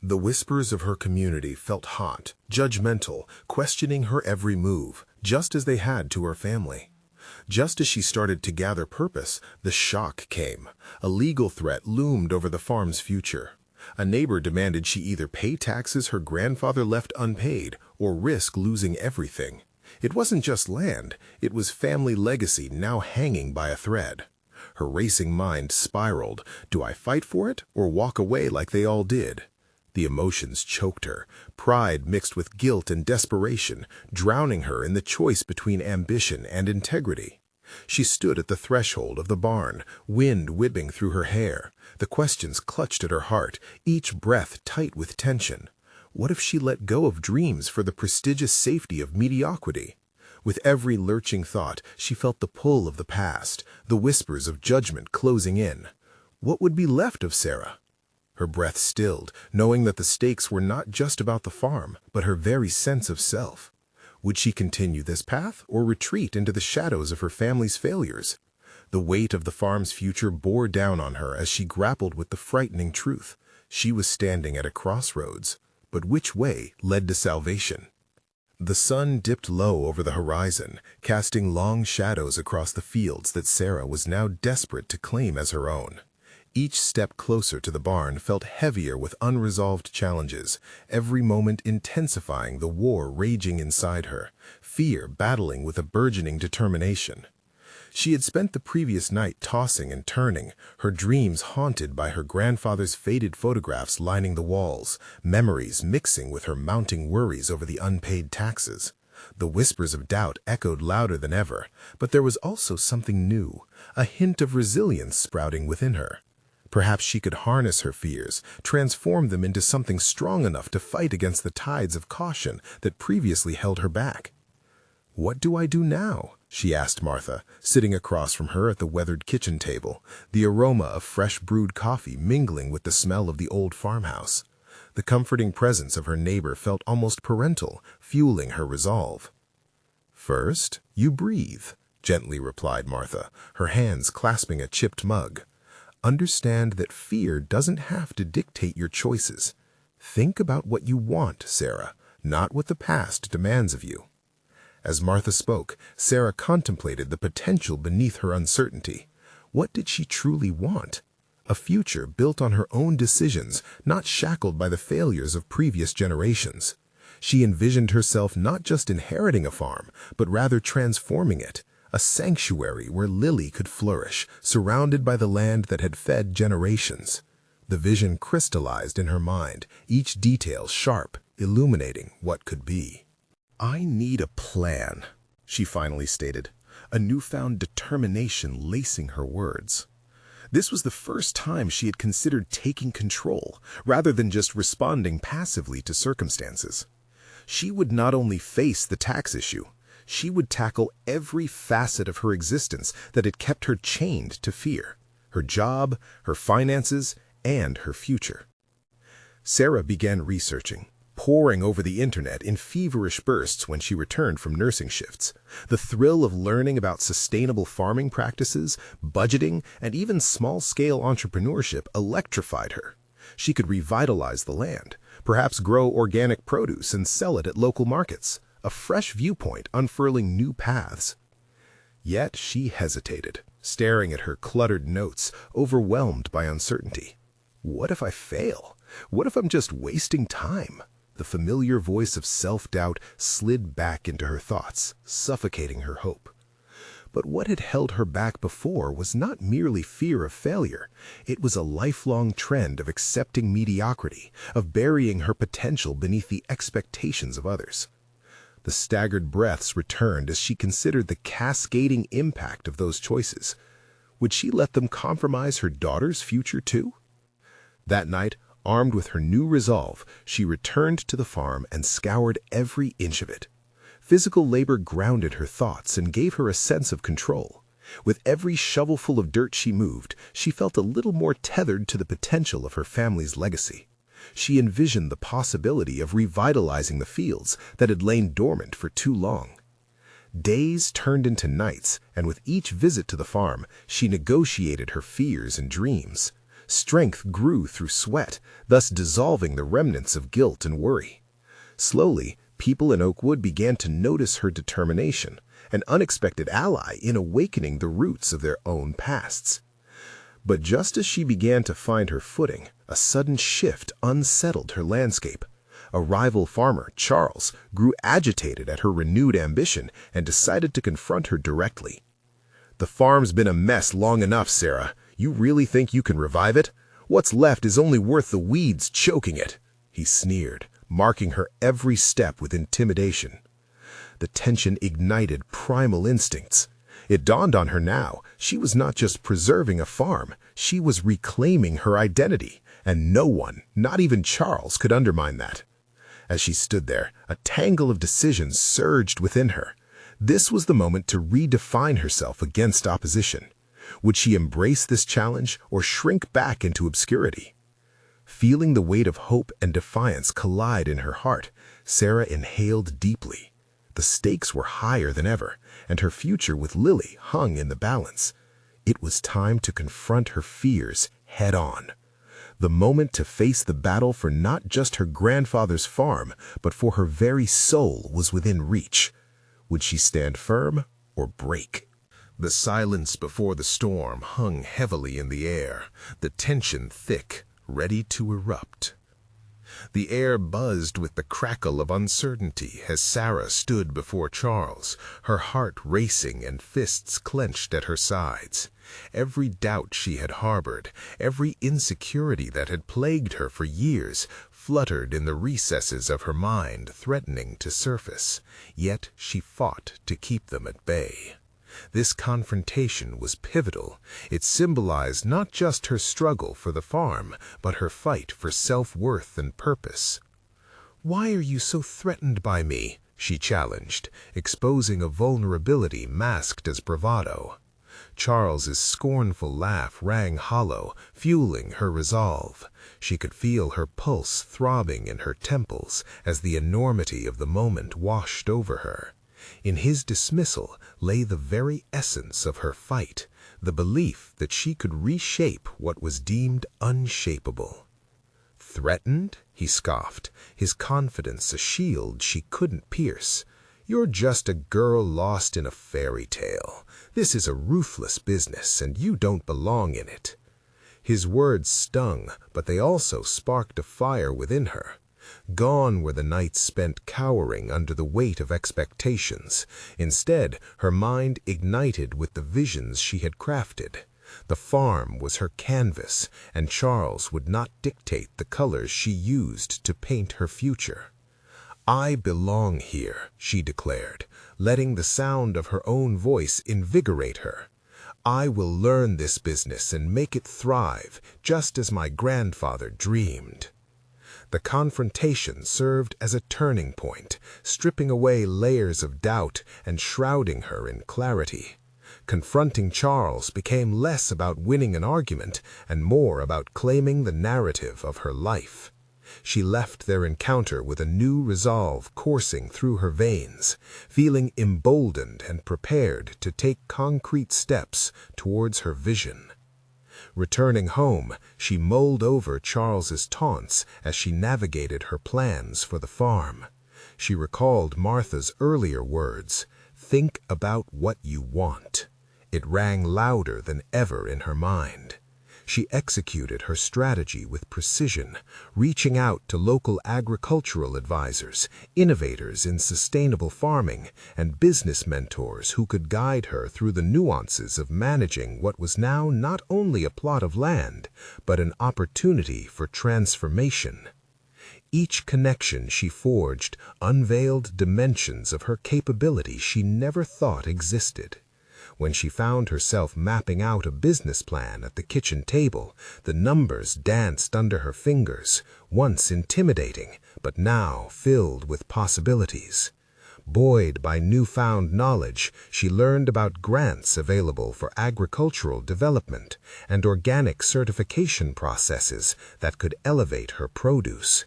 The whispers of her community felt hot, judgmental, questioning her every move, just as they had to her family. Just as she started to gather purpose, the shock came. A legal threat loomed over the farm's future. A neighbor demanded she either pay taxes her grandfather left unpaid or risk losing everything. It wasn't just land, it was family legacy now hanging by a thread. Her racing mind spiraled. Do I fight for it or walk away like they all did? The emotions choked her, pride mixed with guilt and desperation, drowning her in the choice between ambition and integrity. She stood at the threshold of the barn, wind whipping through her hair. The questions clutched at her heart, each breath tight with tension. What if she let go of dreams for the prestigious safety of mediocrity? With every lurching thought, she felt the pull of the past, the whispers of judgment closing in. What would be left of Sarah? Her breath stilled, knowing that the stakes were not just about the farm, but her very sense of self. Would she continue this path or retreat into the shadows of her family's failures? The weight of the farm's future bore down on her as she grappled with the frightening truth. She was standing at a crossroads, but which way led to salvation? The sun dipped low over the horizon, casting long shadows across the fields that Sarah was now desperate to claim as her own. Each step closer to the barn felt heavier with unresolved challenges, every moment intensifying the war raging inside her, fear battling with a burgeoning determination. She had spent the previous night tossing and turning, her dreams haunted by her grandfather's faded photographs lining the walls, memories mixing with her mounting worries over the unpaid taxes. The whispers of doubt echoed louder than ever, but there was also something new, a hint of resilience sprouting within her. Perhaps she could harness her fears, transform them into something strong enough to fight against the tides of caution that previously held her back. "What do I do now?" she asked Martha, sitting across from her at the weathered kitchen table, the aroma of fresh brewed coffee mingling with the smell of the old farmhouse. The comforting presence of her neighbor felt almost parental, fueling her resolve. "First, you breathe," gently replied Martha, her hands clasping a chipped mug. "Understand that fear doesn't have to dictate your choices. Think about what you want, Sarah, not what the past demands of you." As Martha spoke, Sarah contemplated the potential beneath her uncertainty. What did she truly want? A future built on her own decisions, not shackled by the failures of previous generations. She envisioned herself not just inheriting a farm, but rather transforming it, a sanctuary where Lily could flourish, surrounded by the land that had fed generations. The vision crystallized in her mind, each detail sharp, illuminating what could be. "I need a plan," she finally stated, a newfound determination lacing her words. This was the first time she had considered taking control, rather than just responding passively to circumstances. She would not only face the tax issue, she would tackle every facet of her existence that had kept her chained to fear: her job, her finances, and her future. Sarah began researching, poring over the internet in feverish bursts when she returned from nursing shifts. The thrill of learning about sustainable farming practices, budgeting, and even small-scale entrepreneurship electrified her. She could revitalize the land, perhaps grow organic produce and sell it at local markets, a fresh viewpoint unfurling new paths. Yet she hesitated, staring at her cluttered notes, overwhelmed by uncertainty. What if I fail? What if I'm just wasting time? The familiar voice of self-doubt slid back into her thoughts, suffocating her hope. But what had held her back before was not merely fear of failure. It was a lifelong trend of accepting mediocrity, of burying her potential beneath the expectations of others. The staggered breaths returned as she considered the cascading impact of those choices. Would she let them compromise her daughter's future too? That night, armed with her new resolve, she returned to the farm and scoured every inch of it. Physical labor grounded her thoughts and gave her a sense of control. With every shovelful of dirt she moved, she felt a little more tethered to the potential of her family's legacy. She envisioned the possibility of revitalizing the fields that had lain dormant for too long. Days turned into nights, and with each visit to the farm, she negotiated her fears and dreams. Strength grew through sweat, thus dissolving the remnants of guilt and worry. Slowly, people in Oakwood began to notice her determination, an unexpected ally in awakening the roots of their own pasts. But just as she began to find her footing, a sudden shift unsettled her landscape. A rival farmer, Charles, grew agitated at her renewed ambition and decided to confront her directly. "The farm's been a mess long enough, Sarah. You really think you can revive it? What's left is only worth the weeds choking it," he sneered, marking her every step with intimidation. The tension ignited primal instincts. It dawned on her now, she was not just preserving a farm, she was reclaiming her identity, and no one, not even Charles, could undermine that. As she stood there, a tangle of decisions surged within her. This was the moment to redefine herself against opposition. Would she embrace this challenge or shrink back into obscurity? Feeling the weight of hope and defiance collide in her heart, Sarah inhaled deeply. The stakes were higher than ever, and her future with Lily hung in the balance. It was time to confront her fears head on. The moment to face the battle for not just her grandfather's farm, but for her very soul was within reach. Would she stand firm or break? The silence before the storm hung heavily in the air, the tension thick, ready to erupt. The air buzzed with the crackle of uncertainty as Sarah stood before Charles, her heart racing and fists clenched at her sides. Every doubt she had harbored, every insecurity that had plagued her for years, fluttered in the recesses of her mind, threatening to surface. Yet she fought to keep them at bay. This confrontation was pivotal. It symbolized not just her struggle for the farm, but her fight for self-worth and purpose. "Why are you so threatened by me?" she challenged, exposing a vulnerability masked as bravado. Charles's scornful laugh rang hollow, fueling her resolve. She could feel her pulse throbbing in her temples as the enormity of the moment washed over her. In his dismissal lay the very essence of her fight, the belief that she could reshape what was deemed unshapeable. "Threatened?" he scoffed, his confidence a shield she couldn't pierce. "You're just a girl lost in a fairy tale. This is a ruthless business, and you don't belong in it." His words stung, but they also sparked a fire within her. Gone were the nights spent cowering under the weight of expectations. Instead, her mind ignited with the visions she had crafted. The farm was her canvas, and Charles would not dictate the colors she used to paint her future. "I belong here," she declared, letting the sound of her own voice invigorate her. "I will learn this business and make it thrive, just as my grandfather dreamed." The confrontation served as a turning point, stripping away layers of doubt and shrouding her in clarity. Confronting Charles became less about winning an argument and more about claiming the narrative of her life. She left their encounter with a new resolve coursing through her veins, feeling emboldened and prepared to take concrete steps towards her vision. Returning home, she mulled over Charles's taunts as she navigated her plans for the farm. She recalled Martha's earlier words, "Think about what you want." It rang louder than ever in her mind. She executed her strategy with precision, reaching out to local agricultural advisors, innovators in sustainable farming, and business mentors who could guide her through the nuances of managing what was now not only a plot of land, but an opportunity for transformation. Each connection she forged unveiled dimensions of her capability she never thought existed. When she found herself mapping out a business plan at the kitchen table, the numbers danced under her fingers, once intimidating, but now filled with possibilities. Buoyed by newfound knowledge, she learned about grants available for agricultural development and organic certification processes that could elevate her produce.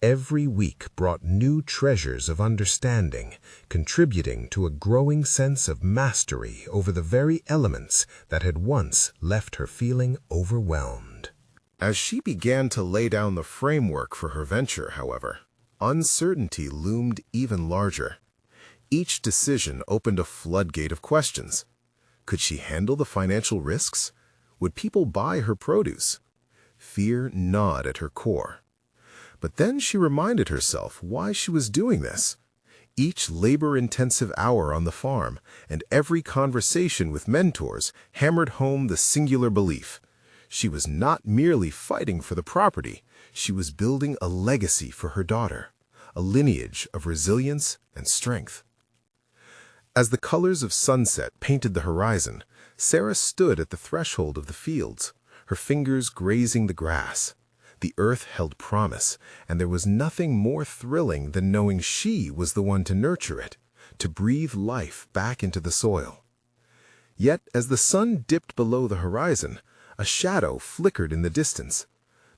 Every week brought new treasures of understanding, contributing to a growing sense of mastery over the very elements that had once left her feeling overwhelmed. As she began to lay down the framework for her venture, however, uncertainty loomed even larger. Each decision opened a floodgate of questions. Could she handle the financial risks? Would people buy her produce? Fear gnawed at her core. But then she reminded herself why she was doing this. Each labor-intensive hour on the farm and every conversation with mentors hammered home the singular belief. She was not merely fighting for the property, she was building a legacy for her daughter, a lineage of resilience and strength. As the colors of sunset painted the horizon, Sarah stood at the threshold of the fields, her fingers grazing the grass. The earth held promise, and there was nothing more thrilling than knowing she was the one to nurture it, to breathe life back into the soil. Yet, as the sun dipped below the horizon, a shadow flickered in the distance.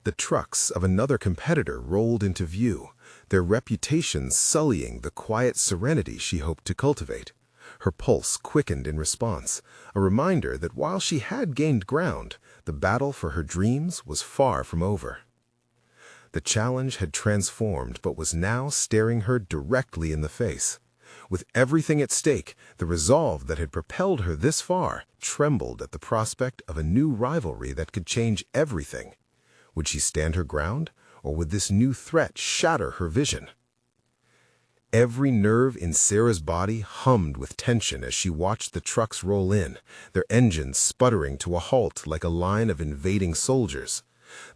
The trucks of another competitor rolled into view, their reputations sullying the quiet serenity she hoped to cultivate. Her pulse quickened in response, a reminder that while she had gained ground, the battle for her dreams was far from over. The challenge had transformed but was now staring her directly in the face. With everything at stake, the resolve that had propelled her this far trembled at the prospect of a new rivalry that could change everything. Would she stand her ground, or would this new threat shatter her vision? Every nerve in Sarah's body hummed with tension as she watched the trucks roll in, their engines sputtering to a halt like a line of invading soldiers.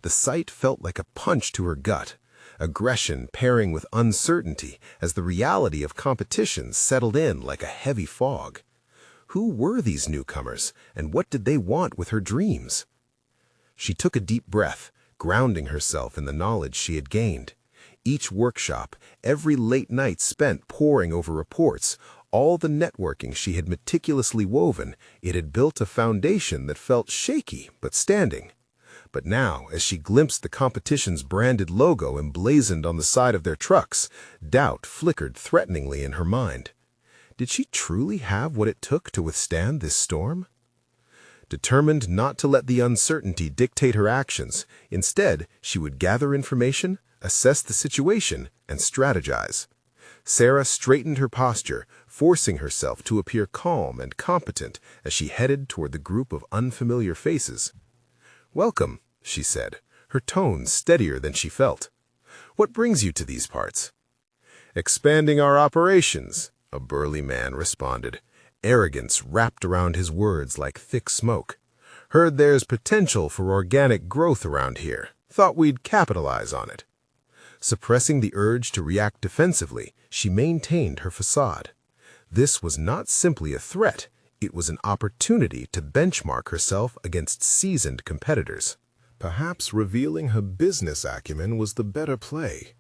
The sight felt like a punch to her gut, aggression pairing with uncertainty as the reality of competition settled in like a heavy fog. Who were these newcomers, and what did they want with her dreams? She took a deep breath, grounding herself in the knowledge she had gained. Each workshop, every late night spent poring over reports, all the networking she had meticulously woven, it had built a foundation that felt shaky but standing. But now, as she glimpsed the competition's branded logo emblazoned on the side of their trucks, doubt flickered threateningly in her mind. Did she truly have what it took to withstand this storm? Determined not to let the uncertainty dictate her actions, instead, she would gather information, assess the situation, and strategize. Sarah straightened her posture, forcing herself to appear calm and competent as she headed toward the group of unfamiliar faces. "Welcome," she said, her tone steadier than she felt. "What brings you to these parts?" "Expanding our operations," a burly man responded, arrogance wrapped around his words like thick smoke. "Heard there's potential for organic growth around here. Thought we'd capitalize on it." Suppressing the urge to react defensively, she maintained her facade. This was not simply a threat, it was an opportunity to benchmark herself against seasoned competitors. Perhaps revealing her business acumen was the better play.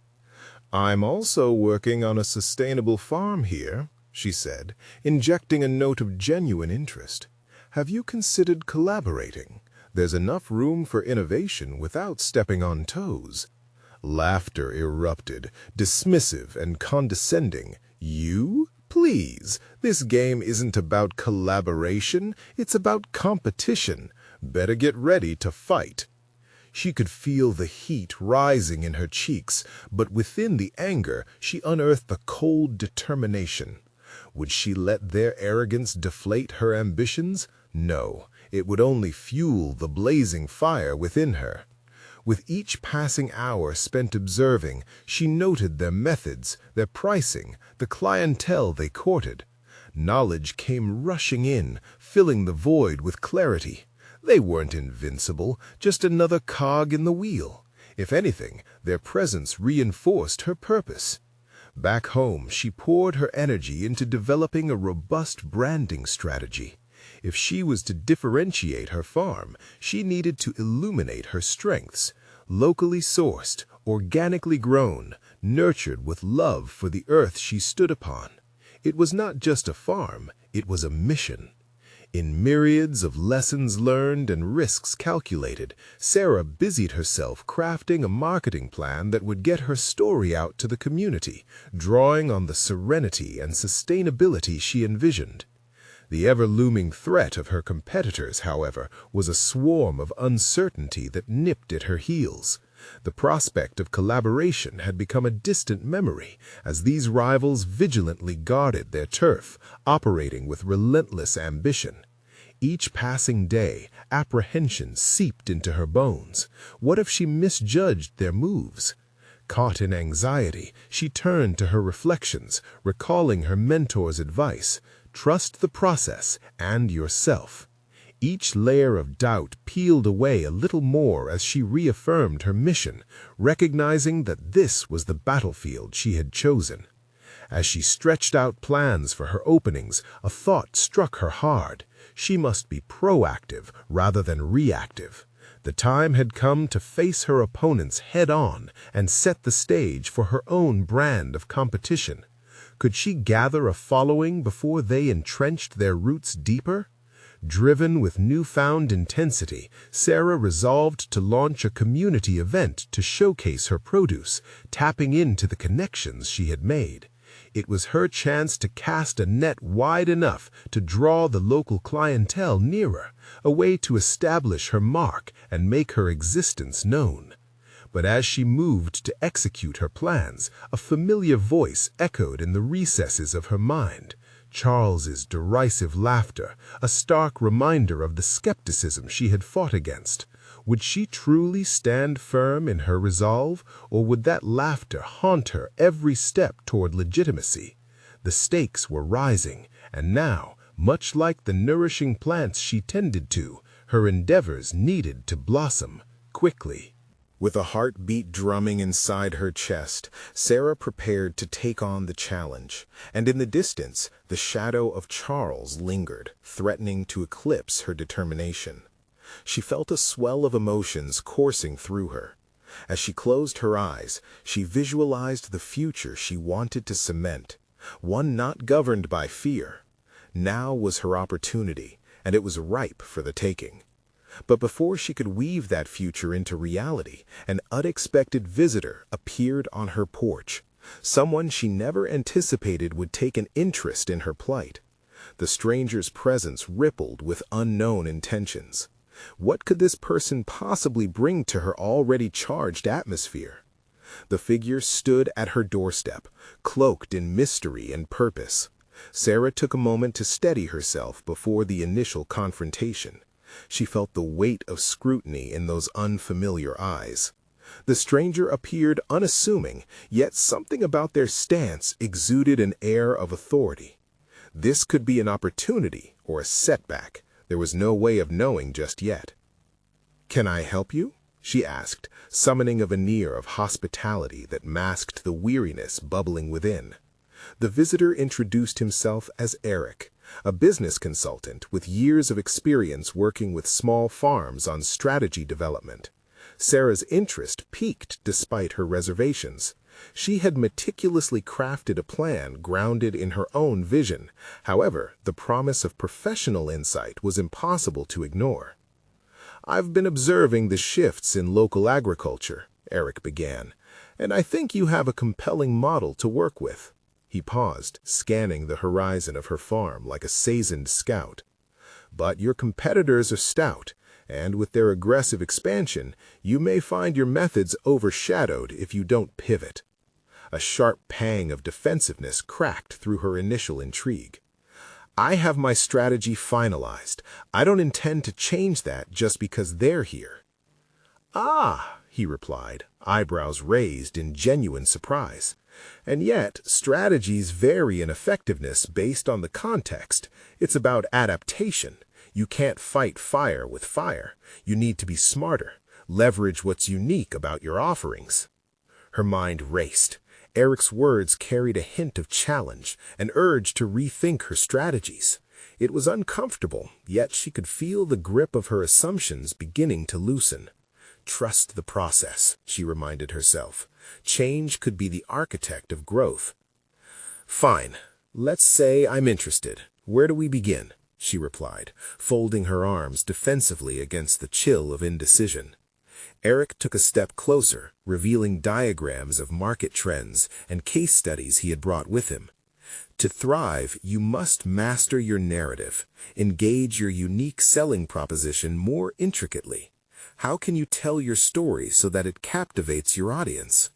"I'm also working on a sustainable farm here," she said, injecting a note of genuine interest. "Have you considered collaborating? There's enough room for innovation without stepping on toes." Laughter erupted, dismissive and condescending. "You? Please, this game isn't about collaboration, it's about competition. Better get ready to fight." She could feel the heat rising in her cheeks, but within the anger she unearthed a cold determination. Would she let their arrogance deflate her ambitions? No, it would only fuel the blazing fire within her. With each passing hour spent observing, she noted their methods, their pricing, the clientele they courted. Knowledge came rushing in, filling the void with clarity. They weren't invincible, just another cog in the wheel. If anything, their presence reinforced her purpose. Back home, she poured her energy into developing a robust branding strategy. If she was to differentiate her farm, she needed to illuminate her strengths. Locally sourced, organically grown, nurtured with love for the earth she stood upon. It was not just a farm, it was a mission. In myriads of lessons learned and risks calculated, Sarah busied herself crafting a marketing plan that would get her story out to the community, drawing on the serenity and sustainability she envisioned. The ever-looming threat of her competitors, however, was a swarm of uncertainty that nipped at her heels. The prospect of collaboration had become a distant memory as these rivals vigilantly guarded their turf, operating with relentless ambition. Each passing day, apprehension seeped into her bones. What if she misjudged their moves? Caught in anxiety, she turned to her reflections, recalling her mentor's advice: trust the process and yourself. Each layer of doubt peeled away a little more as she reaffirmed her mission, recognizing that this was the battlefield she had chosen. As she stretched out plans for her openings, a thought struck her hard. She must be proactive rather than reactive. The time had come to face her opponents head-on and set the stage for her own brand of competition. Could she gather a following before they entrenched their roots deeper? Driven with newfound intensity, Sarah resolved to launch a community event to showcase her produce, tapping into the connections she had made. It was her chance to cast a net wide enough to draw the local clientele nearer, a way to establish her mark and make her existence known. But as she moved to execute her plans, a familiar voice echoed in the recesses of her mind. Charles's derisive laughter, a stark reminder of the skepticism she had fought against. Would she truly stand firm in her resolve, or would that laughter haunt her every step toward legitimacy? The stakes were rising, and now, much like the nourishing plants she tended to, her endeavors needed to blossom quickly. With a heartbeat drumming inside her chest, Sarah prepared to take on the challenge, and in the distance, the shadow of Charles lingered, threatening to eclipse her determination. She felt a swell of emotions coursing through her. As she closed her eyes, she visualized the future she wanted to cement, one not governed by fear. Now was her opportunity, and it was ripe for the taking. But before she could weave that future into reality, an unexpected visitor appeared on her porch, someone she never anticipated would take an interest in her plight. The stranger's presence rippled with unknown intentions. What could this person possibly bring to her already charged atmosphere? The figure stood at her doorstep, cloaked in mystery and purpose. Sarah took a moment to steady herself before the initial confrontation. She felt the weight of scrutiny in those unfamiliar eyes. The stranger appeared unassuming, yet something about their stance exuded an air of authority. This could be an opportunity or a setback. There was no way of knowing just yet. "Can I help you?" she asked, summoning a veneer of hospitality that masked the weariness bubbling within. The visitor introduced himself as Eric, a business consultant with years of experience working with small farms on strategy development. Sarah's interest piqued despite her reservations. She had meticulously crafted a plan grounded in her own vision. However, the promise of professional insight was impossible to ignore. "I've been observing the shifts in local agriculture," Eric began, "and I think you have a compelling model to work with." He paused, scanning the horizon of her farm like a seasoned scout. "But your competitors are stout, and with their aggressive expansion, you may find your methods overshadowed if you don't pivot." A sharp pang of defensiveness cracked through her initial intrigue. "I have my strategy finalized. I don't intend to change that just because they're here." "Ah," he replied, eyebrows raised in genuine surprise. "And yet, strategies vary in effectiveness based on the context. It's about adaptation. You can't fight fire with fire. You need to be smarter, leverage what's unique about your offerings." Her mind raced. Eric's words carried a hint of challenge, an urge to rethink her strategies. It was uncomfortable, yet she could feel the grip of her assumptions beginning to loosen. Trust the process, she reminded herself. Change could be the architect of growth. "Fine. Let's say I'm interested. Where do we begin?" she replied, folding her arms defensively against the chill of indecision. Eric took a step closer, revealing diagrams of market trends and case studies he had brought with him. To thrive, you must master your narrative, engage your unique selling proposition more intricately. How can you tell your story so that it captivates your audience?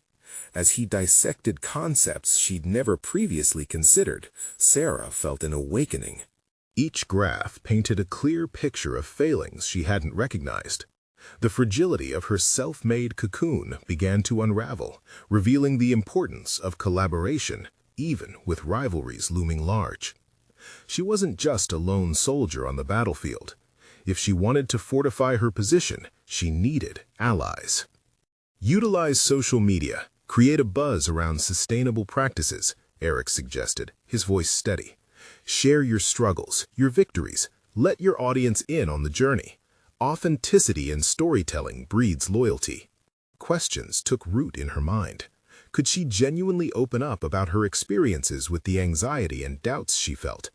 As he dissected concepts she'd never previously considered, Sarah felt an awakening. Each graph painted a clear picture of failings she hadn't recognized. The fragility of her self-made cocoon began to unravel, revealing the importance of collaboration, even with rivalries looming large. She wasn't just a lone soldier on the battlefield. If she wanted to fortify her position, she needed allies. Utilize social media. Create a buzz around sustainable practices, Eric suggested, his voice steady. Share your struggles, your victories. Let your audience in on the journey. Authenticity in storytelling breeds loyalty. Questions took root in her mind. Could she genuinely open up about her experiences with the anxiety and doubts she felt?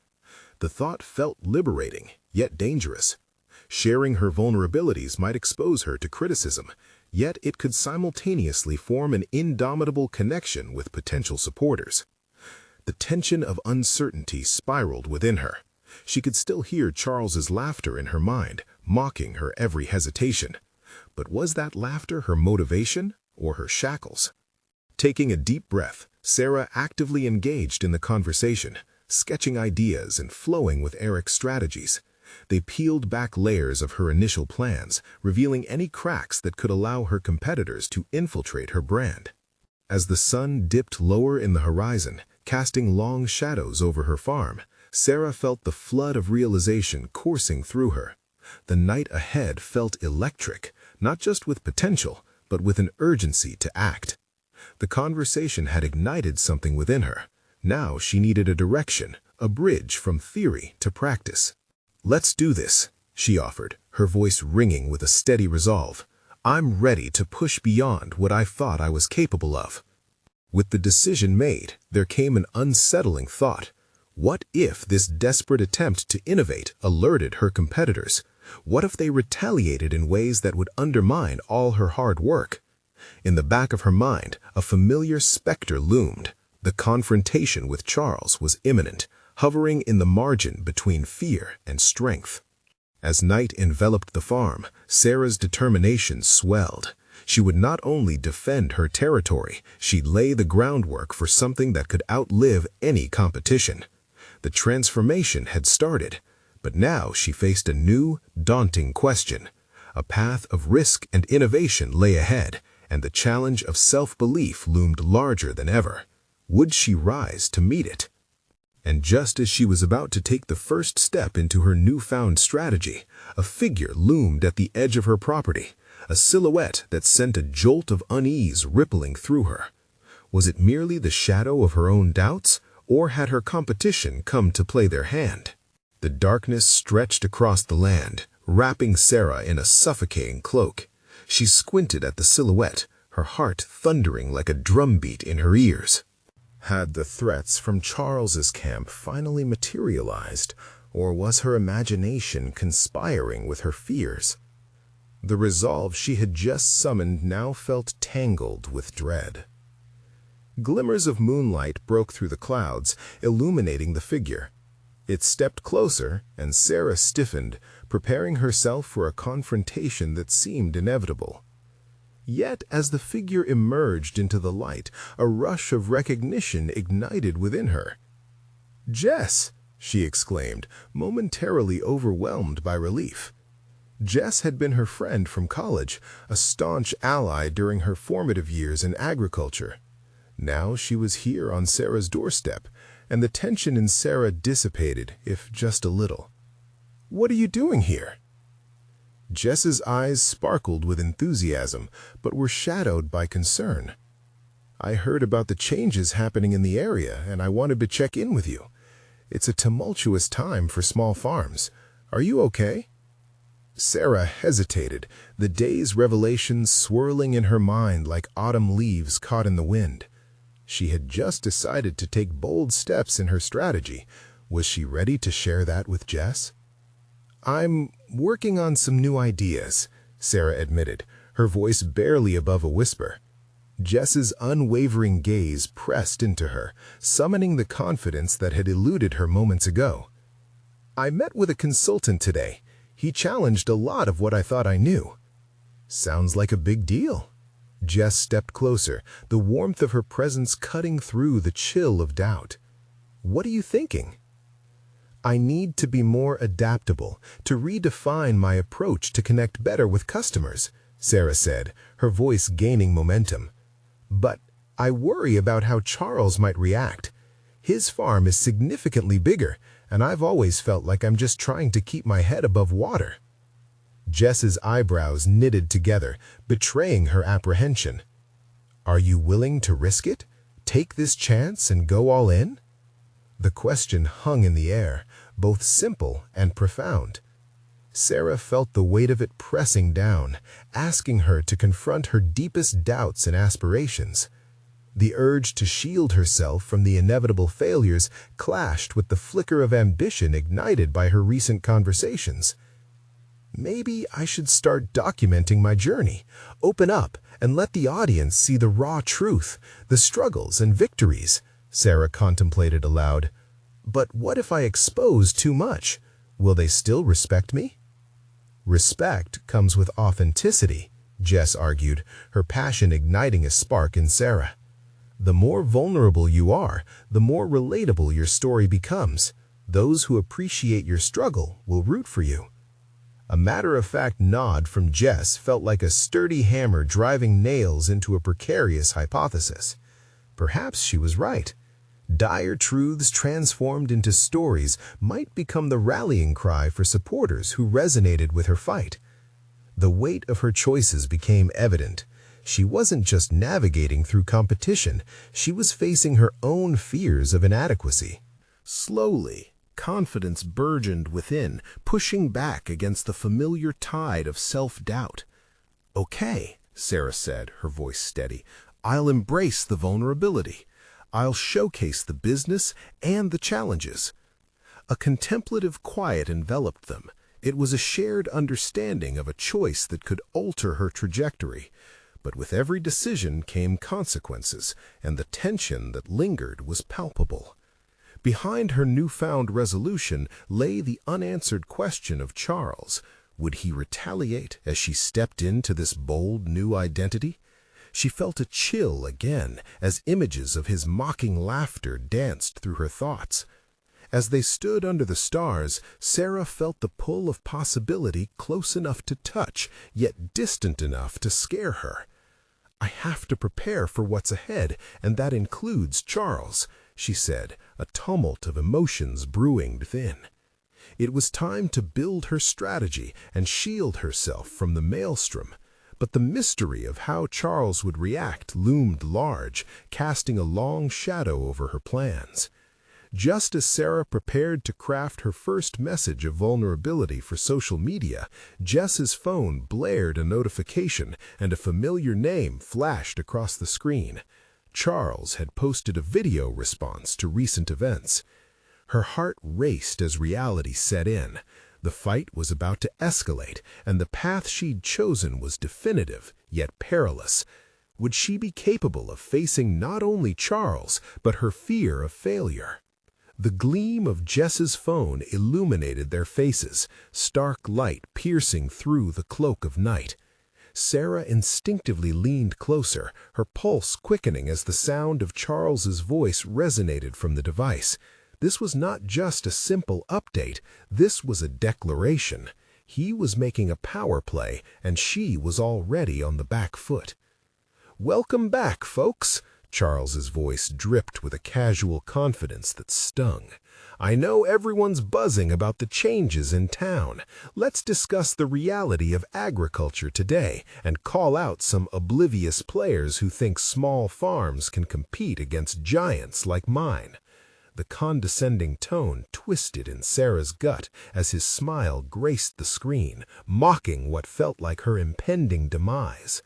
The thought felt liberating, yet dangerous. Sharing her vulnerabilities might expose her to criticism, yet it could simultaneously form an indomitable connection with potential supporters. The tension of uncertainty spiraled within her. She could still hear Charles's laughter in her mind, mocking her every hesitation. But was that laughter her motivation or her shackles? Taking a deep breath, Sarah actively engaged in the conversation, sketching ideas and flowing with Eric's strategies. They peeled back layers of her initial plans, revealing any cracks that could allow her competitors to infiltrate her brand. As the sun dipped lower in the horizon, casting long shadows over her farm, Sarah felt the flood of realization coursing through her. The night ahead felt electric, not just with potential, but with an urgency to act. The conversation had ignited something within her. Now she needed a direction, a bridge from theory to practice. "Let's do this," she offered, her voice ringing with a steady resolve. "I'm ready to push beyond what I thought I was capable of." With the decision made, there came an unsettling thought. What if this desperate attempt to innovate alerted her competitors? What if they retaliated in ways that would undermine all her hard work? In the back of her mind, a familiar specter loomed. The confrontation with Charles was imminent, hovering in the margin between fear and strength. As night enveloped the farm, Sarah's determination swelled. She would not only defend her territory, she'd lay the groundwork for something that could outlive any competition. The transformation had started, but now she faced a new, daunting question. A path of risk and innovation lay ahead, and the challenge of self-belief loomed larger than ever. Would she rise to meet it? And just as she was about to take the first step into her newfound strategy, a figure loomed at the edge of her property, a silhouette that sent a jolt of unease rippling through her. Was it merely the shadow of her own doubts, or had her competition come to play their hand? The darkness stretched across the land, wrapping Sarah in a suffocating cloak. She squinted at the silhouette, her heart thundering like a drumbeat in her ears. Had the threats from Charles's camp finally materialized, or was her imagination conspiring with her fears? The resolve she had just summoned now felt tangled with dread. Glimmers of moonlight broke through the clouds, illuminating the figure. It stepped closer, and Sarah stiffened, preparing herself for a confrontation that seemed inevitable. Yet, as the figure emerged into the light, a rush of recognition ignited within her. "Jess!" she exclaimed, momentarily overwhelmed by relief. Jess had been her friend from college, a staunch ally during her formative years in agriculture. Now she was here on Sarah's doorstep, and the tension in Sarah dissipated, if just a little. "What are you doing here?" Jess's eyes sparkled with enthusiasm, but were shadowed by concern. "I heard about the changes happening in the area, and I wanted to check in with you. It's a tumultuous time for small farms. Are you okay?" Sarah hesitated, the day's revelations swirling in her mind like autumn leaves caught in the wind. She had just decided to take bold steps in her strategy. Was she ready to share that with Jess? "I'm working on some new ideas," Sarah admitted, her voice barely above a whisper. Jess's unwavering gaze pressed into her, summoning the confidence that had eluded her moments ago. "I met with a consultant today. He challenged a lot of what I thought I knew." "Sounds like a big deal." Jess stepped closer, the warmth of her presence cutting through the chill of doubt. "What are you thinking?" "I need to be more adaptable, to redefine my approach to connect better with customers," Sarah said, her voice gaining momentum. "But I worry about how Charles might react. His farm is significantly bigger, and I've always felt like I'm just trying to keep my head above water." Jess's eyebrows knitted together, betraying her apprehension. "Are you willing to risk it? Take this chance and go all in?" The question hung in the air, both simple and profound. Sarah felt the weight of it pressing down, asking her to confront her deepest doubts and aspirations. The urge to shield herself from the inevitable failures clashed with the flicker of ambition ignited by her recent conversations. "Maybe I should start documenting my journey, open up, and let the audience see the raw truth, the struggles and victories," Sarah contemplated aloud. "But what if I expose too much? Will they still respect me?" "Respect comes with authenticity," Jess argued, her passion igniting a spark in Sarah. "The more vulnerable you are, the more relatable your story becomes. Those who appreciate your struggle will root for you." A matter-of-fact nod from Jess felt like a sturdy hammer driving nails into a precarious hypothesis. Perhaps she was right. Dire truths transformed into stories might become the rallying cry for supporters who resonated with her fight. The weight of her choices became evident. She wasn't just navigating through competition, she was facing her own fears of inadequacy. Slowly, confidence burgeoned within, pushing back against the familiar tide of self-doubt. "Okay," Sarah said, her voice steady, "I'll embrace the vulnerability. I'll showcase the business and the challenges." A contemplative quiet enveloped them. It was a shared understanding of a choice that could alter her trajectory. But with every decision came consequences, and the tension that lingered was palpable. Behind her newfound resolution lay the unanswered question of Charles. Would he retaliate as she stepped into this bold new identity? She felt a chill again as images of his mocking laughter danced through her thoughts. As they stood under the stars, Sarah felt the pull of possibility close enough to touch, yet distant enough to scare her. "I have to prepare for what's ahead, and that includes Charles," she said, a tumult of emotions brewing within. It was time to build her strategy and shield herself from the maelstrom. But the mystery of how Charles would react loomed large, casting a long shadow over her plans. Just as Sarah prepared to craft her first message of vulnerability for social media, Jess's phone blared a notification and a familiar name flashed across the screen. Charles had posted a video response to recent events. Her heart raced as reality set in. The fight was about to escalate, and the path she'd chosen was definitive, yet perilous. Would she be capable of facing not only Charles, but her fear of failure? The gleam of Jess's phone illuminated their faces, stark light piercing through the cloak of night. Sarah instinctively leaned closer, her pulse quickening as the sound of Charles's voice resonated from the device. This was not just a simple update, this was a declaration. He was making a power play, and she was already on the back foot. "Welcome back, folks." Charles's voice dripped with a casual confidence that stung. "I know everyone's buzzing about the changes in town. Let's discuss the reality of agriculture today and call out some oblivious players who think small farms can compete against giants like mine." The condescending tone twisted in Sarah's gut as his smile graced the screen, mocking what felt like her impending demise.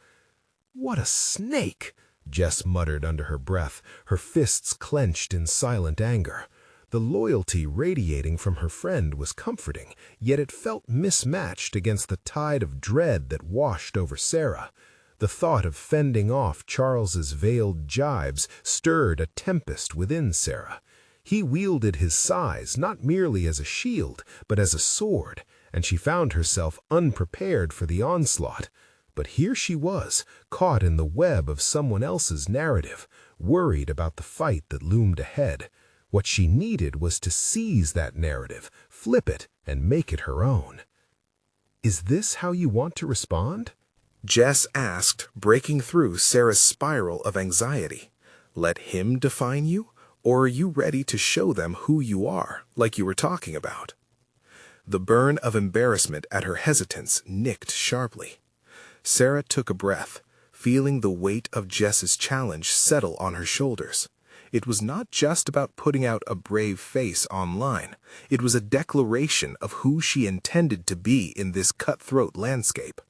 "What a snake!" Jess muttered under her breath, her fists clenched in silent anger. The loyalty radiating from her friend was comforting, yet it felt mismatched against the tide of dread that washed over Sarah. The thought of fending off Charles's veiled jibes stirred a tempest within Sarah. He wielded his size not merely as a shield, but as a sword, and she found herself unprepared for the onslaught. But here she was, caught in the web of someone else's narrative, worried about the fight that loomed ahead. What she needed was to seize that narrative, flip it, and make it her own. "Is this how you want to respond?" Jess asked, breaking through Sarah's spiral of anxiety. Let him define you, or are you ready to show them who you are, like you were talking about? The burn of embarrassment at her hesitance nicked sharply. Sarah took a breath, feeling the weight of Jess's challenge settle on her shoulders. It was not just about putting out a brave face online. It was a declaration of who she intended to be in this cutthroat landscape.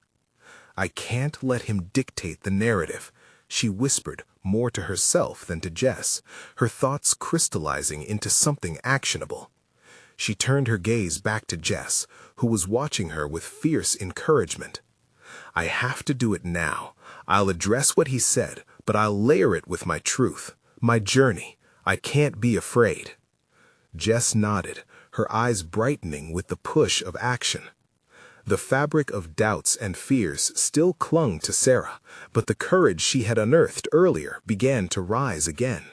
"I can't let him dictate the narrative," she whispered, more to herself than to Jess, her thoughts crystallizing into something actionable. She turned her gaze back to Jess, who was watching her with fierce encouragement. "I have to do it now. I'll address what he said, but I'll layer it with my truth, my journey. I can't be afraid." Jess nodded, her eyes brightening with the push of action. The fabric of doubts and fears still clung to Sarah, but the courage she had unearthed earlier began to rise again.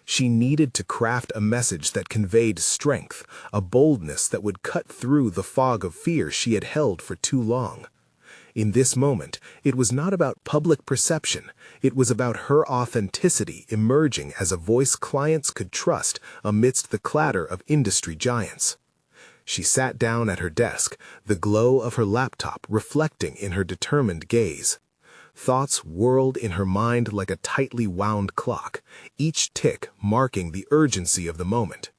She needed to craft a message that conveyed strength, a boldness that would cut through the fog of fear she had held for too long. In this moment, it was not about public perception. It was about her authenticity emerging as a voice clients could trust amidst the clatter of industry giants. She sat down at her desk, the glow of her laptop reflecting in her determined gaze. Thoughts whirled in her mind like a tightly wound clock, each tick marking the urgency of the moment.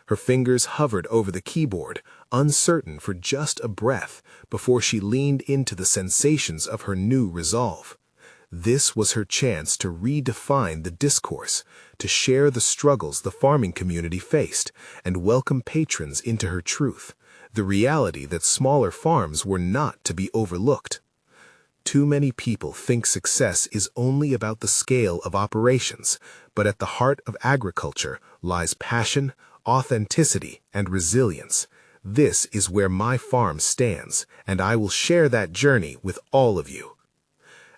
Her fingers hovered over the keyboard, uncertain for just a breath, before she leaned into the sensations of her new resolve. This was her chance to redefine the discourse, to share the struggles the farming community faced, and welcome patrons into her truth, the reality that smaller farms were not to be overlooked. Too many people think success is only about the scale of operations, but at the heart of agriculture lies passion, authenticity, and resilience. This is where my farm stands, and I will share that journey with all of you.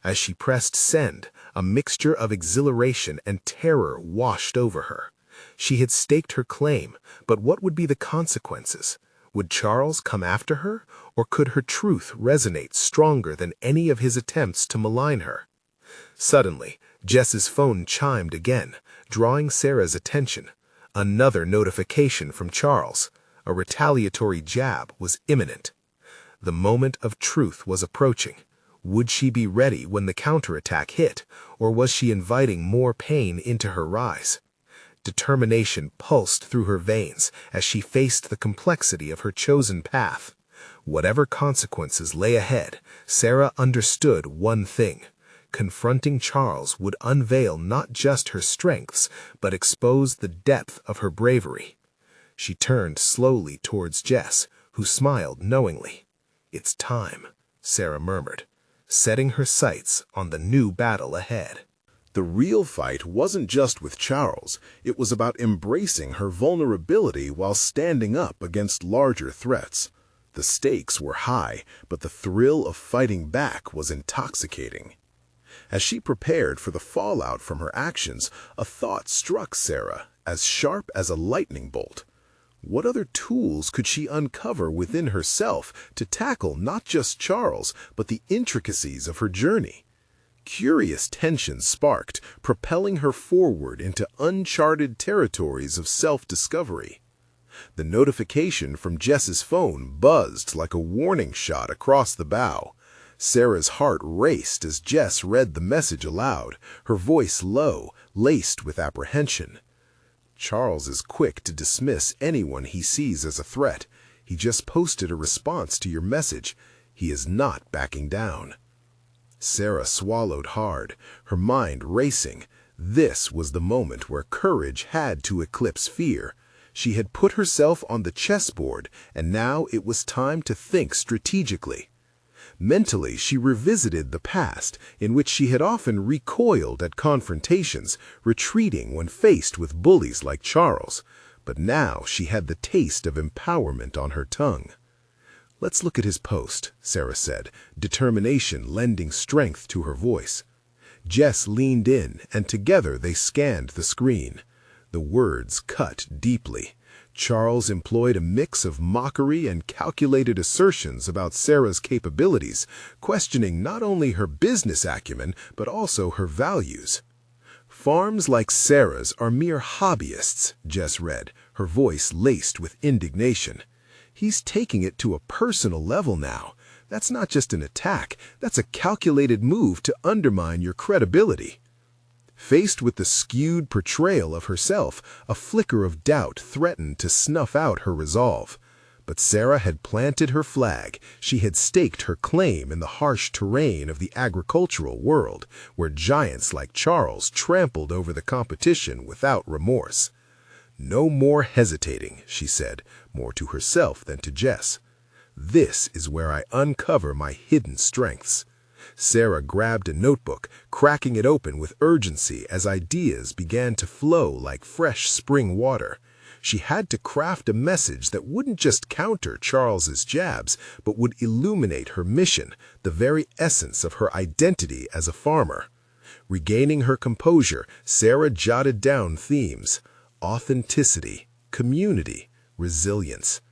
As she pressed send, a mixture of exhilaration and terror washed over her. She had staked her claim, but what would be the consequences? Would Charles come after her, or could her truth resonate stronger than any of his attempts to malign her? Suddenly, Jess's phone chimed again, drawing Sarah's attention. Another notification from Charles. A retaliatory jab was imminent. The moment of truth was approaching. Would she be ready when the counterattack hit, or was she inviting more pain into her rise? Determination pulsed through her veins as she faced the complexity of her chosen path. Whatever consequences lay ahead, Sarah understood one thing. Confronting Charles would unveil not just her strengths, but expose the depth of her bravery. She turned slowly towards Jess, who smiled knowingly. "It's time," Sarah murmured, setting her sights on the new battle ahead. The real fight wasn't just with Charles. It was about embracing her vulnerability while standing up against larger threats. The stakes were high, but the thrill of fighting back was intoxicating. As she prepared for the fallout from her actions, a thought struck Sarah, as sharp as a lightning bolt. What other tools could she uncover within herself to tackle not just Charles, but the intricacies of her journey? Curious tension sparked, propelling her forward into uncharted territories of self-discovery. The notification from Jess's phone buzzed like a warning shot across the bow. Sarah's heart raced as Jess read the message aloud, her voice low, laced with apprehension. "Charles is quick to dismiss anyone he sees as a threat. He just posted a response to your message. He is not backing down." Sarah swallowed hard, her mind racing. This was the moment where courage had to eclipse fear. She had put herself on the chessboard, and now it was time to think strategically. Mentally, she revisited the past, in which she had often recoiled at confrontations, retreating when faced with bullies like Charles. But now she had the taste of empowerment on her tongue. "Let's look at his post," Sarah said, determination lending strength to her voice. Jess leaned in, and together they scanned the screen. The words cut deeply. Charles employed a mix of mockery and calculated assertions about Sarah's capabilities, questioning not only her business acumen, but also her values. "Farms like Sarah's are mere hobbyists," Jess read, her voice laced with indignation. "He's taking it to a personal level now. That's not just an attack, that's a calculated move to undermine your credibility." Faced with the skewed portrayal of herself, a flicker of doubt threatened to snuff out her resolve. But Sarah had planted her flag. She had staked her claim in the harsh terrain of the agricultural world, where giants like Charles trampled over the competition without remorse. "No more hesitating," she said, more to herself than to Jess. "This is where I uncover my hidden strengths." Sarah grabbed a notebook, cracking it open with urgency as ideas began to flow like fresh spring water. She had to craft a message that wouldn't just counter Charles's jabs, but would illuminate her mission, the very essence of her identity as a farmer. Regaining her composure, Sarah jotted down themes: authenticity, community, resilience.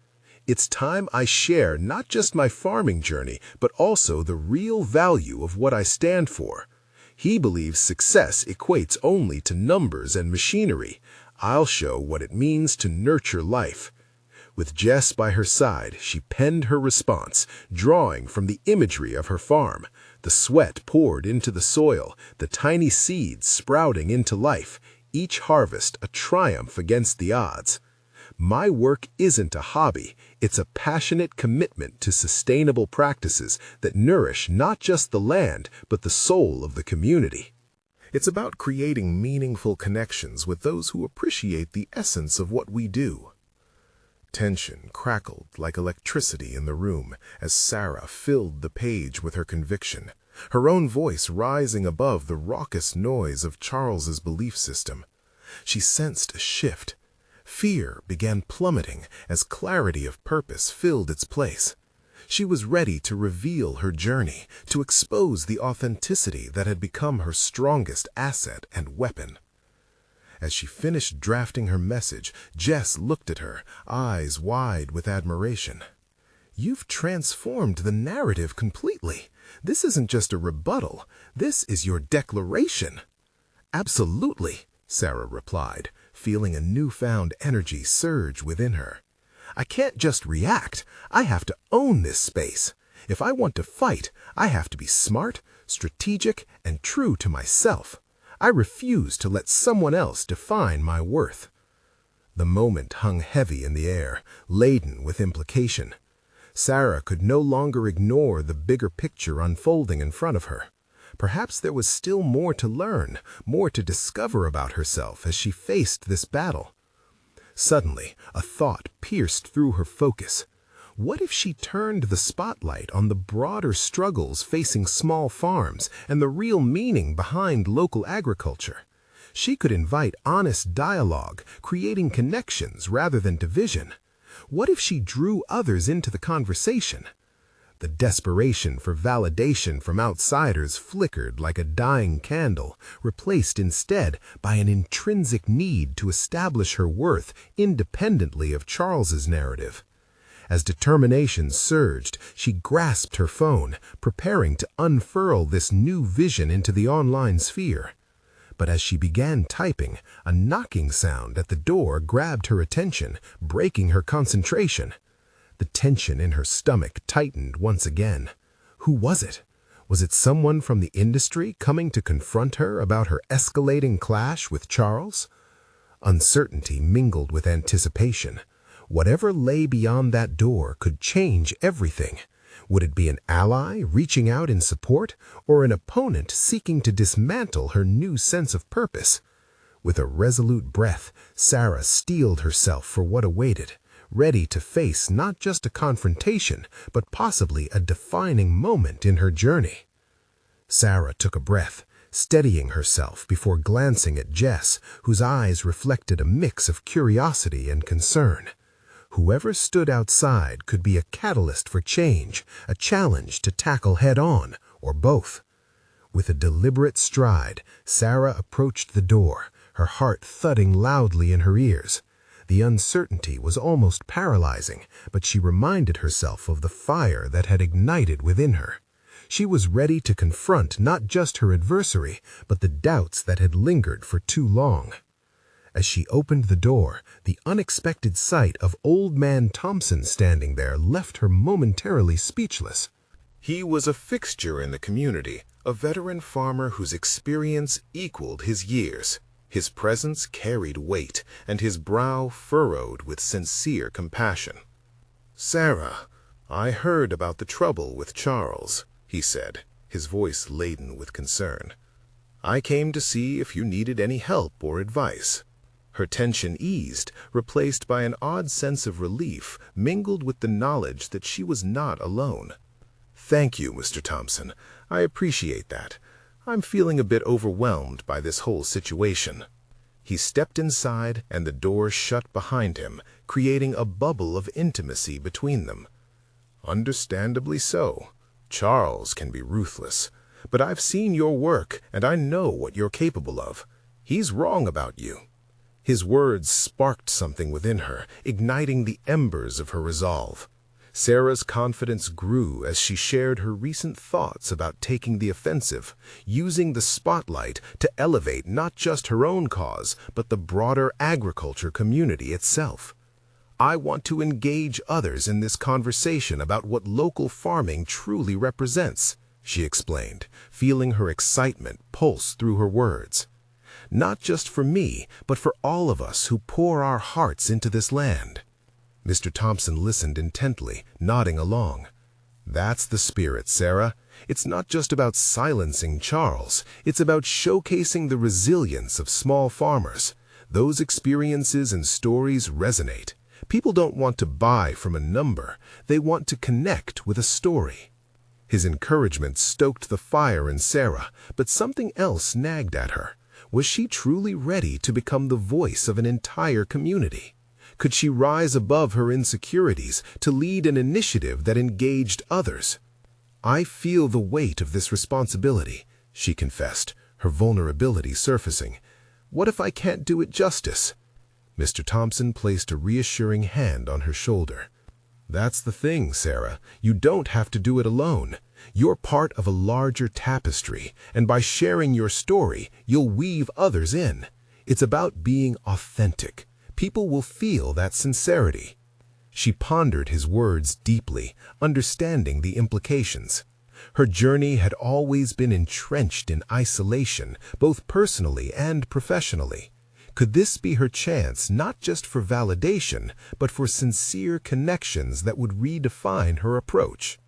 "It's time I share not just my farming journey, but also the real value of what I stand for." He believes success equates only to numbers and machinery. I'll show what it means to nurture life. With Jess by her side, she penned her response, drawing from the imagery of her farm. The sweat poured into the soil, the tiny seeds sprouting into life, each harvest a triumph against the odds. "My work isn't a hobby, it's a passionate commitment to sustainable practices that nourish not just the land, but the soul of the community." It's about creating meaningful connections with those who appreciate the essence of what we do. Tension crackled like electricity in the room as Sarah filled the page with her conviction, her own voice rising above the raucous noise of Charles's belief system. She sensed a shift. Fear began plummeting as clarity of purpose filled its place. She was ready to reveal her journey, to expose the authenticity that had become her strongest asset and weapon. As she finished drafting her message, Jess looked at her, eyes wide with admiration. "You've transformed the narrative completely. This isn't just a rebuttal. This is your declaration." "Absolutely," Sarah replied, feeling a newfound energy surge within her. "I can't just react. I have to own this space. If I want to fight, I have to be smart, strategic, and true to myself. I refuse to let someone else define my worth." The moment hung heavy in the air, laden with implication. Sarah could no longer ignore the bigger picture unfolding in front of her. Perhaps there was still more to learn, more to discover about herself as she faced this battle. Suddenly, a thought pierced through her focus. What if she turned the spotlight on the broader struggles facing small farms and the real meaning behind local agriculture? She could invite honest dialogue, creating connections rather than division. What if she drew others into the conversation? The desperation for validation from outsiders flickered like a dying candle, replaced instead by an intrinsic need to establish her worth independently of Charles's narrative. As determination surged, she grasped her phone, preparing to unfurl this new vision into the online sphere. But as she began typing, a knocking sound at the door grabbed her attention, breaking her concentration. The tension in her stomach tightened once again. Who was it? Was it someone from the industry coming to confront her about her escalating clash with Charles? Uncertainty mingled with anticipation. Whatever lay beyond that door could change everything. Would it be an ally reaching out in support, or an opponent seeking to dismantle her new sense of purpose? With a resolute breath, Sarah steeled herself for what awaited, ready to face not just a confrontation, but possibly a defining moment in her journey. Sarah took a breath, steadying herself before glancing at Jess, whose eyes reflected a mix of curiosity and concern. Whoever stood outside could be a catalyst for change, a challenge to tackle head-on, or both. With a deliberate stride, Sarah approached the door, her heart thudding loudly in her ears. The uncertainty was almost paralyzing, but she reminded herself of the fire that had ignited within her. She was ready to confront not just her adversary, but the doubts that had lingered for too long. As she opened the door, the unexpected sight of Old Man Thompson standing there left her momentarily speechless. He was a fixture in the community, a veteran farmer whose experience equaled his years. His presence carried weight, and his brow furrowed with sincere compassion. "Sarah, I heard about the trouble with Charles," he said, his voice laden with concern. "I came to see if you needed any help or advice." Her tension eased, replaced by an odd sense of relief mingled with the knowledge that she was not alone. "Thank you, Mr. Thompson. I appreciate that. I'm feeling a bit overwhelmed by this whole situation." He stepped inside, and the door shut behind him, creating a bubble of intimacy between them. "Understandably so. Charles can be ruthless. But I've seen your work, and I know what you're capable of. He's wrong about you." His words sparked something within her, igniting the embers of her resolve. Sarah's confidence grew as she shared her recent thoughts about taking the offensive, using the spotlight to elevate not just her own cause, but the broader agriculture community itself. "I want to engage others in this conversation about what local farming truly represents," she explained, feeling her excitement pulse through her words. "Not just for me, but for all of us who pour our hearts into this land." Mr. Thompson listened intently, nodding along. "That's the spirit, Sarah. It's not just about silencing Charles. It's about showcasing the resilience of small farmers. Those experiences and stories resonate. People don't want to buy from a number. They want to connect with a story." His encouragement stoked the fire in Sarah, but something else nagged at her. Was she truly ready to become the voice of an entire community? Could she rise above her insecurities to lead an initiative that engaged others? "I feel the weight of this responsibility," she confessed, her vulnerability surfacing. "What if I can't do it justice?" Mr. Thompson placed a reassuring hand on her shoulder. "That's the thing, Sarah. You don't have to do it alone. You're part of a larger tapestry, and by sharing your story, you'll weave others in. It's about being authentic. People will feel that sincerity." She pondered his words deeply, understanding the implications. Her journey had always been entrenched in isolation, both personally and professionally. Could this be her chance not just for validation, but for sincere connections that would redefine her approach?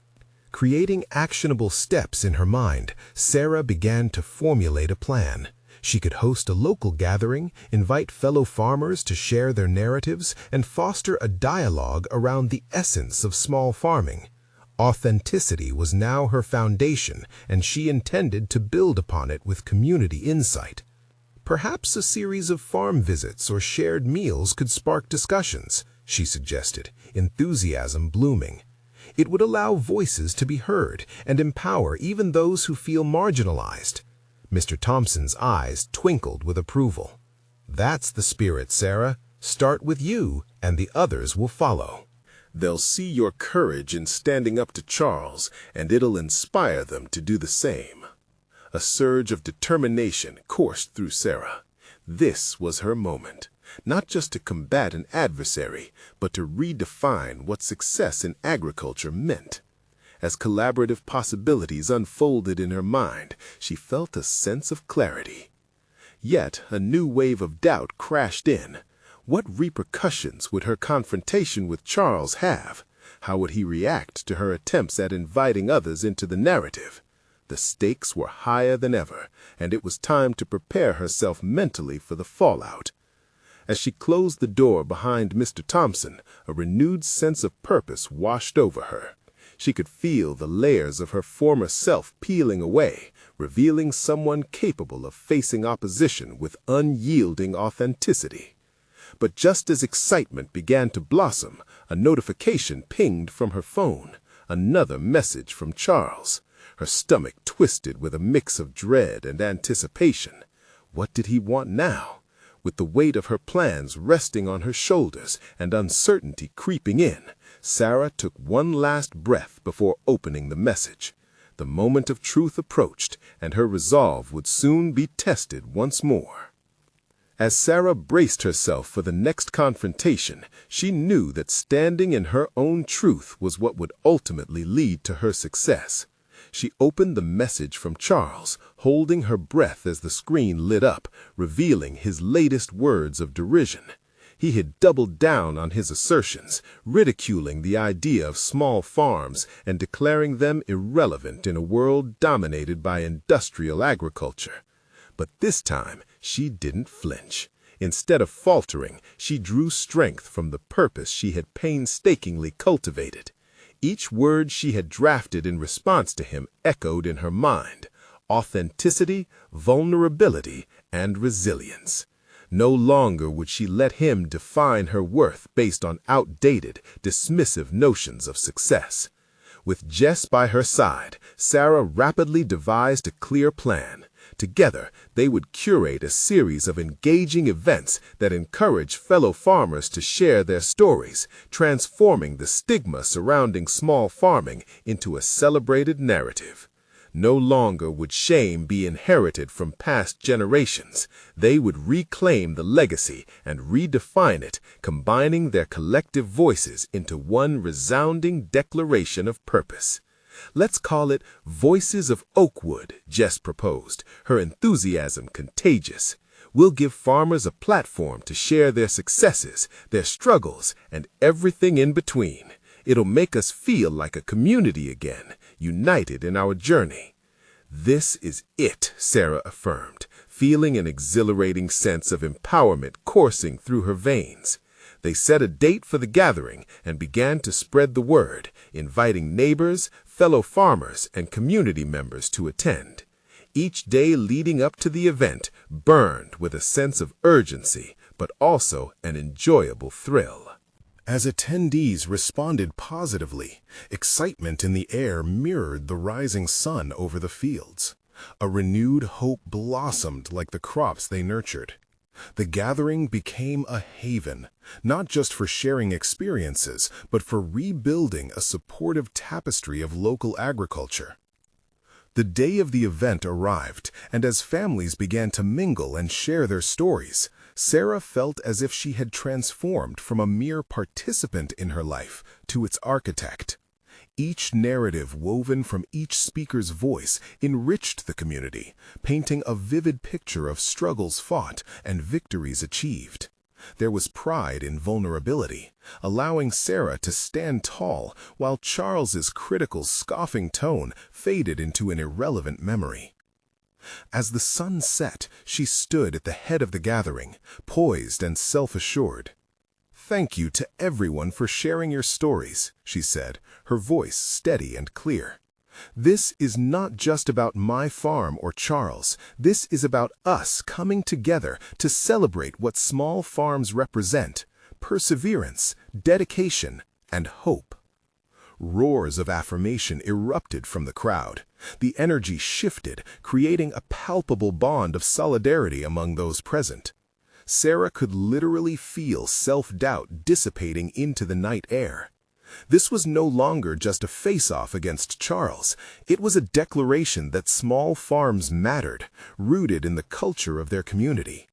Creating actionable steps in her mind, Sarah began to formulate a plan. She could host a local gathering, invite fellow farmers to share their narratives, and foster a dialogue around the essence of small farming. Authenticity was now her foundation, and she intended to build upon it with community insight. Perhaps a series of farm visits or shared meals could spark discussions, she suggested, enthusiasm blooming. It would allow voices to be heard and empower even those who feel marginalized. Mr. Thompson's eyes twinkled with approval. "That's the spirit, Sarah. Start with you, and the others will follow. They'll see your courage in standing up to Charles, and it'll inspire them to do the same." A surge of determination coursed through Sarah. This was her moment, not just to combat an adversary, but to redefine what success in agriculture meant. As collaborative possibilities unfolded in her mind, she felt a sense of clarity. Yet a new wave of doubt crashed in. What repercussions would her confrontation with Charles have? How would he react to her attempts at inviting others into the narrative? The stakes were higher than ever, and it was time to prepare herself mentally for the fallout. As she closed the door behind Mr. Thompson, a renewed sense of purpose washed over her. She could feel the layers of her former self peeling away, revealing someone capable of facing opposition with unyielding authenticity. But just as excitement began to blossom, a notification pinged from her phone, another message from Charles. Her stomach twisted with a mix of dread and anticipation. What did he want now? With the weight of her plans resting on her shoulders and uncertainty creeping in, Sarah took one last breath before opening the message. The moment of truth approached, and her resolve would soon be tested once more. As Sarah braced herself for the next confrontation, she knew that standing in her own truth was what would ultimately lead to her success. She opened the message from Charles, holding her breath as the screen lit up, revealing his latest words of derision. He had doubled down on his assertions, ridiculing the idea of small farms and declaring them irrelevant in a world dominated by industrial agriculture. But this time, she didn't flinch. Instead of faltering, she drew strength from the purpose she had painstakingly cultivated. Each word she had drafted in response to him echoed in her mind: authenticity, vulnerability, and resilience. No longer would she let him define her worth based on outdated, dismissive notions of success. With Jess by her side, Sarah rapidly devised a clear plan. Together, they would curate a series of engaging events that encourage fellow farmers to share their stories, transforming the stigma surrounding small farming into a celebrated narrative. No longer would shame be inherited from past generations. They would reclaim the legacy and redefine it, combining their collective voices into one resounding declaration of purpose. "Let's call it Voices of Oakwood," Jess proposed, her enthusiasm contagious. "We'll give farmers a platform to share their successes, their struggles, and everything in between. It'll make us feel like a community again, united in our journey." "This is it," Sarah affirmed, feeling an exhilarating sense of empowerment coursing through her veins. They set a date for the gathering and began to spread the word, inviting neighbors, fellow farmers, and community members to attend. Each day leading up to the event burned with a sense of urgency, but also an enjoyable thrill. As attendees responded positively, excitement in the air mirrored the rising sun over the fields. A renewed hope blossomed like the crops they nurtured. The gathering became a haven, not just for sharing experiences, but for rebuilding a supportive tapestry of local agriculture. The day of the event arrived, and as families began to mingle and share their stories, Sarah felt as if she had transformed from a mere participant in her life to its architect. Each narrative woven from each speaker's voice enriched the community, painting a vivid picture of struggles fought and victories achieved. There was pride in vulnerability, allowing Sarah to stand tall while Charles's critical, scoffing tone faded into an irrelevant memory. As the sun set, she stood at the head of the gathering, poised and self-assured. "Thank you to everyone for sharing your stories," she said, her voice steady and clear. "This is not just about my farm or Charles. This is about us coming together to celebrate what small farms represent: perseverance, dedication, and hope." Roars of affirmation erupted from the crowd. The energy shifted, creating a palpable bond of solidarity among those present. Sarah could literally feel self-doubt dissipating into the night air. This was no longer just a face-off against Charles. It was a declaration that small farms mattered, rooted in the culture of their community.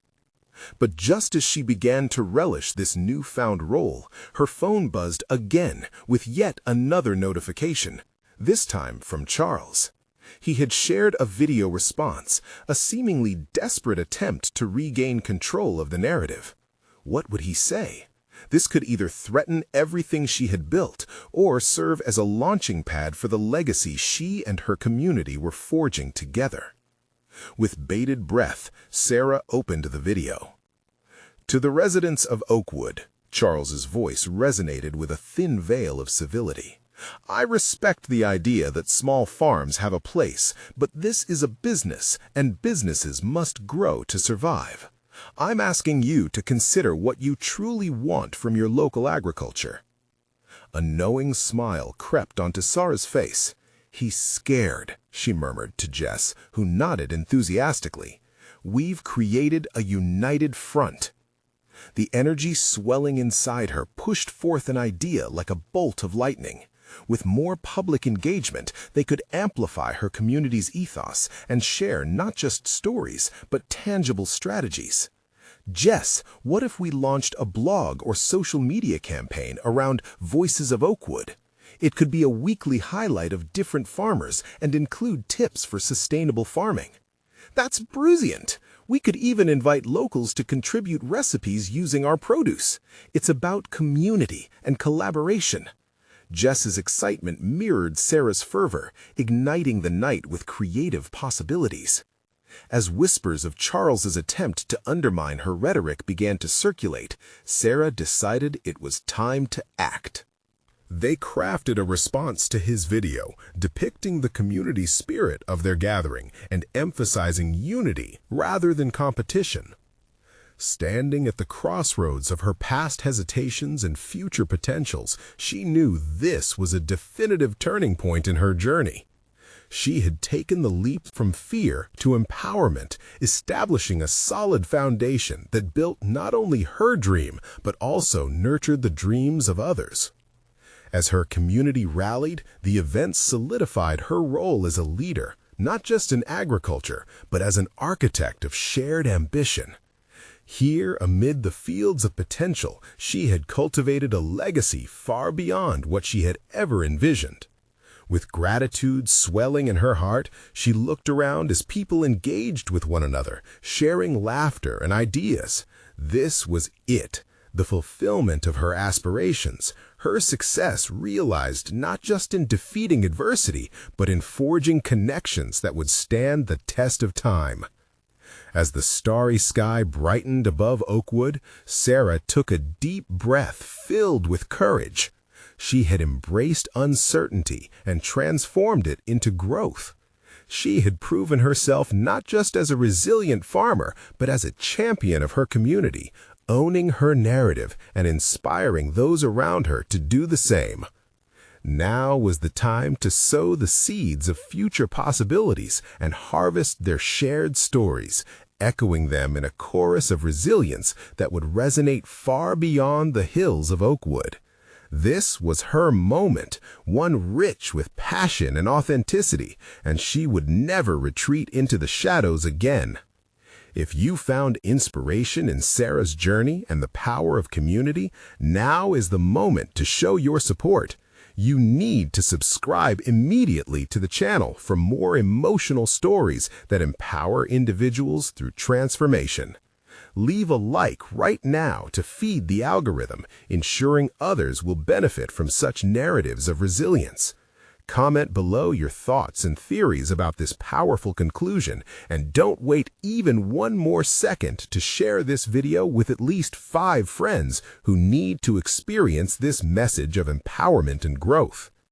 But just as she began to relish this newfound role, her phone buzzed again with yet another notification, this time from Charles. He had shared a video response, a seemingly desperate attempt to regain control of the narrative. What would he say? This could either threaten everything she had built or serve as a launching pad for the legacy she and her community were forging together. With bated breath, Sarah opened the video. To the residents of Oakwood, Charles's voice resonated with a thin veil of civility. I respect the idea that small farms have a place, but this is a business, and businesses must grow to survive. I'm asking you to consider what you truly want from your local agriculture. A knowing smile crept onto Sarah's face. "He's scared," she murmured to Jess, who nodded enthusiastically. "We've created a united front." The energy swelling inside her pushed forth an idea like a bolt of lightning. With more public engagement, they could amplify her community's ethos and share not just stories, but tangible strategies. "Jess, what if we launched a blog or social media campaign around Voices of Oakwood? It could be a weekly highlight of different farmers and include tips for sustainable farming." "That's brilliant! We could even invite locals to contribute recipes using our produce. It's about community and collaboration." Jess's excitement mirrored Sarah's fervor, igniting the night with creative possibilities. As whispers of Charles's attempt to undermine her rhetoric began to circulate, Sarah decided it was time to act. They crafted a response to his video, depicting the community spirit of their gathering and emphasizing unity rather than competition. Standing at the crossroads of her past hesitations and future potentials, she knew this was a definitive turning point in her journey. She had taken the leap from fear to empowerment, establishing a solid foundation that built not only her dream, but also nurtured the dreams of others. As her community rallied, the events solidified her role as a leader, not just in agriculture, but as an architect of shared ambition. Here, amid the fields of potential, she had cultivated a legacy far beyond what she had ever envisioned. With gratitude swelling in her heart, she looked around as people engaged with one another, sharing laughter and ideas. This was it, the fulfillment of her aspirations, her success realized not just in defeating adversity, but in forging connections that would stand the test of time. As the starry sky brightened above Oakwood, Sarah took a deep breath filled with courage. She had embraced uncertainty and transformed it into growth. She had proven herself not just as a resilient farmer, but as a champion of her community, owning her narrative and inspiring those around her to do the same. Now was the time to sow the seeds of future possibilities and harvest their shared stories, echoing them in a chorus of resilience that would resonate far beyond the hills of Oakwood. This was her moment, one rich with passion and authenticity, and she would never retreat into the shadows again. If you found inspiration in Sarah's journey and the power of community, now is the moment to show your support. You need to subscribe immediately to the channel for more emotional stories that empower individuals through transformation. Leave a like right now to feed the algorithm, ensuring others will benefit from such narratives of resilience. Comment below your thoughts and theories about this powerful conclusion, and don't wait even one more second to share this video with at least 5 friends who need to experience this message of empowerment and growth.